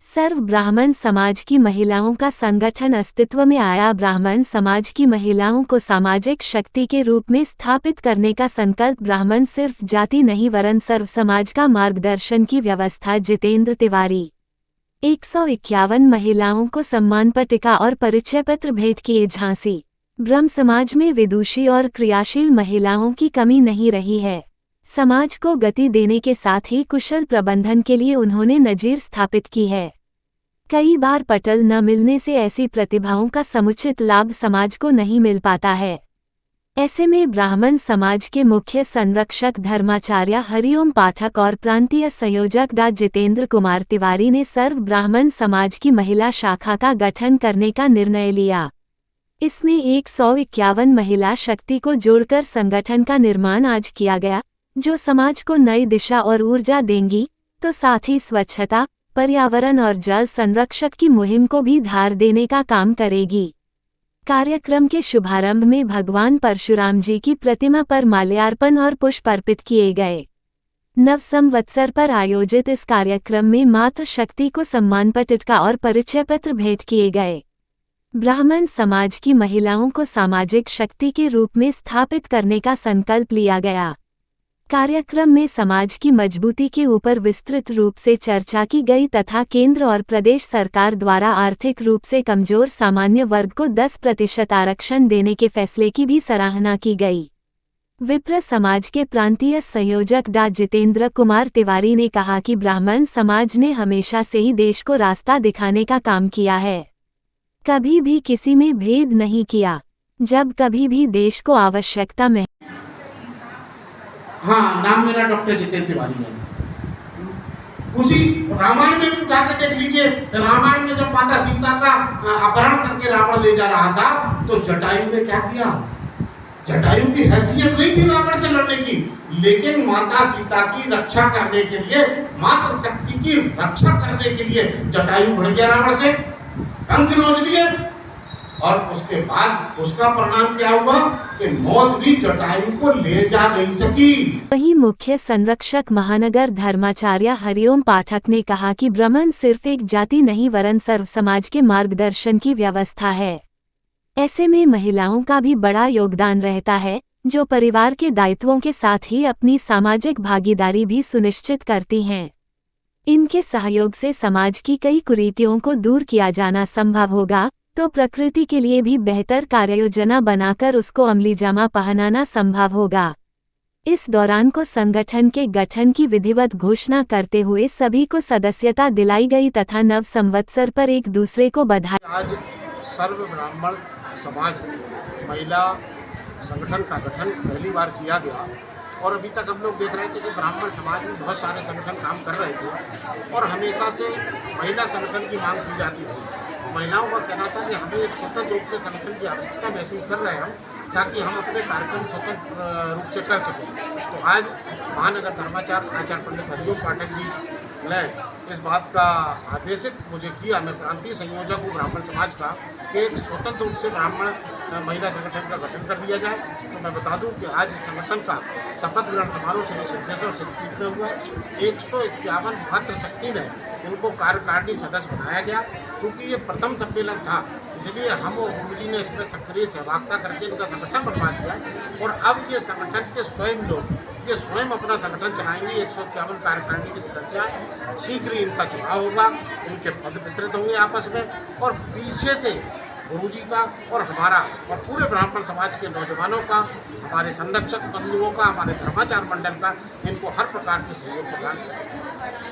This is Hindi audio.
सर्व ब्राह्मण समाज की महिलाओं का संगठन अस्तित्व में आया। ब्राह्मण समाज की महिलाओं को सामाजिक शक्ति के रूप में स्थापित करने का संकल्प। ब्राह्मण सिर्फ जाति नहीं वरन सर्व समाज का मार्गदर्शन की व्यवस्था। जितेंद्र तिवारी। 151 महिलाओं को सम्मान पट्टिका और परिचय पत्र भेंट किए। झांसी। ब्रह्म समाज में विदुषी और क्रियाशील महिलाओं की कमी नहीं रही है। समाज को गति देने के साथ ही कुशल प्रबंधन के लिए उन्होंने नजीर स्थापित की है। कई बार पटल न मिलने से ऐसी प्रतिभाओं का समुचित लाभ समाज को नहीं मिल पाता है। ऐसे में ब्राह्मण समाज के मुख्य संरक्षक धर्माचार्य हरिओम पाठक और प्रांतीय संयोजक डा जितेंद्र कुमार तिवारी ने सर्व ब्राह्मण समाज की महिला शाखा का गठन करने का निर्णय लिया। इसमें 151 महिला शक्ति को जोड़कर संगठन का निर्माण आज किया गया, जो समाज को नई दिशा और ऊर्जा देंगी, तो साथ ही स्वच्छता, पर्यावरण और जल संरक्षण की मुहिम को भी धार देने का काम करेगी। कार्यक्रम के शुभारंभ में भगवान परशुराम जी की प्रतिमा पर माल्यार्पण और पुष्प अर्पित किए गए। नव संवत्सर पर आयोजित इस कार्यक्रम में मातृ शक्ति को सम्मान पट्टिका और परिचय पत्र भेंट किए गए। ब्राह्मण समाज की महिलाओं को सामाजिक शक्ति के रूप में स्थापित करने का संकल्प लिया गया। कार्यक्रम में समाज की मजबूती के ऊपर विस्तृत रूप से चर्चा की गई तथा केंद्र और प्रदेश सरकार द्वारा आर्थिक रूप से कमजोर सामान्य वर्ग को 10% आरक्षण देने के फैसले की भी सराहना की गई। विप्र समाज के प्रांतीय संयोजक डा जितेंद्र कुमार तिवारी ने कहा कि ब्राह्मण समाज ने हमेशा से ही देश को रास्ता दिखाने का काम किया है। कभी भी किसी में भेद नहीं किया। जब कभी भी देश को आवश्यकता में। हाँ, नाम मेरा डॉक्टर जितेंद्र तिवारी है। उसी रामायण में भी उठा के देख लीजिए। रामायण में जब माता सीता का अपहरण करके रावण ले जा रहा था, तो जटायु ने क्या किया? जटायु की हैसियत नहीं थी रावण से लड़ने की, लेकिन माता सीता की रक्षा करने के लिए, मातृ शक्ति की रक्षा करने के लिए जटायु बढ़ गया रावण से, पंख नोच लिए, और उसके बाद उसका परिणाम क्या हुआ कि मौत भी जटायु को ले जा नहीं सकी। वहीं मुख्य संरक्षक महानगर धर्माचार्य हरिओम पाठक ने कहा कि ब्राह्मण सिर्फ एक जाति नहीं वरन सर्व समाज के मार्गदर्शन की व्यवस्था है। ऐसे में महिलाओं का भी बड़ा योगदान रहता है, जो परिवार के दायित्वों के साथ ही अपनी सामाजिक भागीदारी भी सुनिश्चित करती हैं। इनके सहयोग से समाज की कई कुरीतियों को दूर किया जाना संभव होगा, तो प्रकृति के लिए भी बेहतर कार्ययोजना बनाकर उसको अमलीजामा पहनाना संभव होगा। इस दौरान को संगठन के गठन की विधिवत घोषणा करते हुए सभी को सदस्यता दिलाई गई तथा नव संवत्सर पर एक दूसरे को बधाई। आज सर्व ब्राह्मण समाज महिला संगठन का गठन पहली बार किया गया, और अभी तक हम लोग देख रहे थे कि ब्राह्मण समाज में बहुत सारे संगठन काम कर रहे थे, और हमेशा से महिला संगठन की मांग की जाती थी। महिलाओं का कहना था कि हमें एक स्वतंत्र रूप से संगठन की आवश्यकता महसूस कर रहे हैं हम, ताकि हम अपने कार्यक्रम स्वतंत्र रूप से कर सकें। तो आज महानगर धर्माचार्य आचार्य पंडित हरिओम पाठक जी ने इस बात का आदेशित मुझे किया, मैं प्रांतीय संयोजक हूँ ब्राह्मण समाज का, कि एक स्वतंत्र रूप से ब्राह्मण महिला संगठन का गठन कर दिया जाए। तो मैं बता दूं कि आज इस संगठन का शपथ ग्रहण समारोह श्री सिद्धेश्वर शक्तिपीठ में हुआ। 151 मातृ शक्ति ने उनको कार्यकारिणी सदस्य बनाया गया। चूँकि ये प्रथम सम्मेलन था, इसलिए हम और गुरुजी ने इसमें सक्रिय सहभागिता करके इनका संगठन बनवा दिया, और अब ये संगठन के स्वयं लोग ये स्वयं अपना संगठन चलाएंगे। 151 कार्यकारिणी के सदस्य शीघ्र ही इनका चुनाव होगा, इनके पद वितरित होंगे आपस में, और पीछे से गुरुजी का और हमारा और पूरे ब्राह्मण समाज के नौजवानों का, हमारे संरक्षक बंधुओं का, हमारे धर्माचार्य मंडल का इनको हर प्रकार से सहयोग प्रदान करेंगे।